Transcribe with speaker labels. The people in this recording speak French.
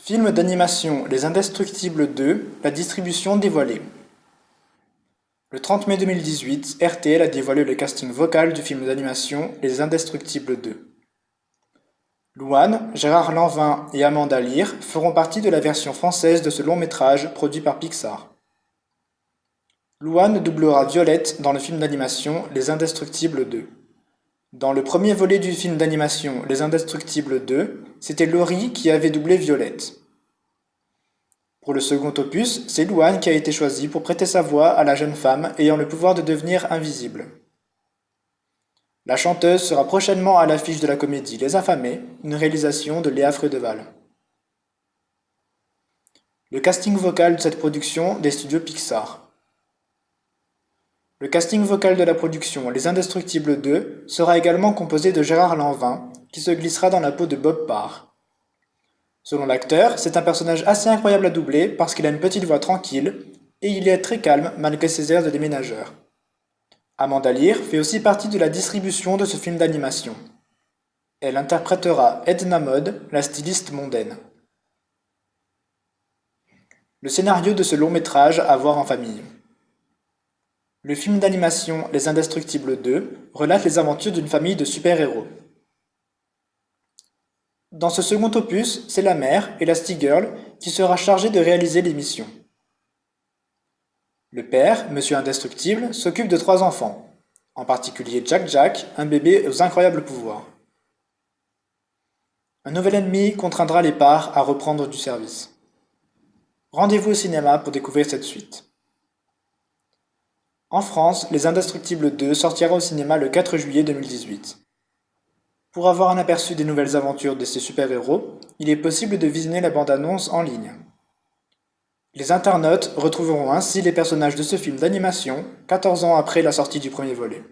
Speaker 1: Film d'animation Les Indestructibles 2, la distribution dévoilée. Le 30 mai 2018, RTL a dévoilé le casting vocal du film d'animation Les Indestructibles 2. Louane, Gérard Lanvin et Amanda Lear feront partie de la version française de ce long métrage produit par Pixar. Louane doublera Violette dans le film d'animation Les Indestructibles 2. Dans le premier volet du film d'animation Les Indestructibles 2, c'était Laurie qui avait doublé Violette. Pour le second opus, c'est Louane qui a été choisie pour prêter sa voix à la jeune femme ayant le pouvoir de devenir invisible. La chanteuse sera prochainement à l'affiche de la comédie Les Affamés, une réalisation de Léa Freudeval. Le casting vocal de cette production des studios Pixar. Le casting vocal de la production Les Indestructibles 2 sera également composé de Gérard Lanvin, qui se glissera dans la peau de Bob Parr. Selon l'acteur, c'est un personnage assez incroyable à doubler parce qu'il a une petite voix tranquille et il est très calme malgré ses airs de déménageur. Amanda Lear fait aussi partie de la distribution de ce film d'animation. Elle interprétera Edna Mode, la styliste mondaine. Le scénario de ce long métrage à voir en famille. Le film d'animation Les Indestructibles 2 relate les aventures d'une famille de super-héros. Dans ce second opus, c'est la mère, Elastigirl, qui sera chargée de réaliser les missions. Le père, Monsieur Indestructible, s'occupe de 3 enfants, en particulier Jack, un bébé aux incroyables pouvoirs. Un nouvel ennemi contraindra les parts à reprendre du service. Rendez-vous au cinéma pour découvrir cette suite. En France, Les Indestructibles 2 sortira au cinéma le 4 juillet 2018. Pour avoir un aperçu des nouvelles aventures de ces super-héros, il est possible de visionner la bande-annonce en ligne. Les internautes retrouveront ainsi les personnages de ce film d'animation 14 ans après la sortie du premier volet.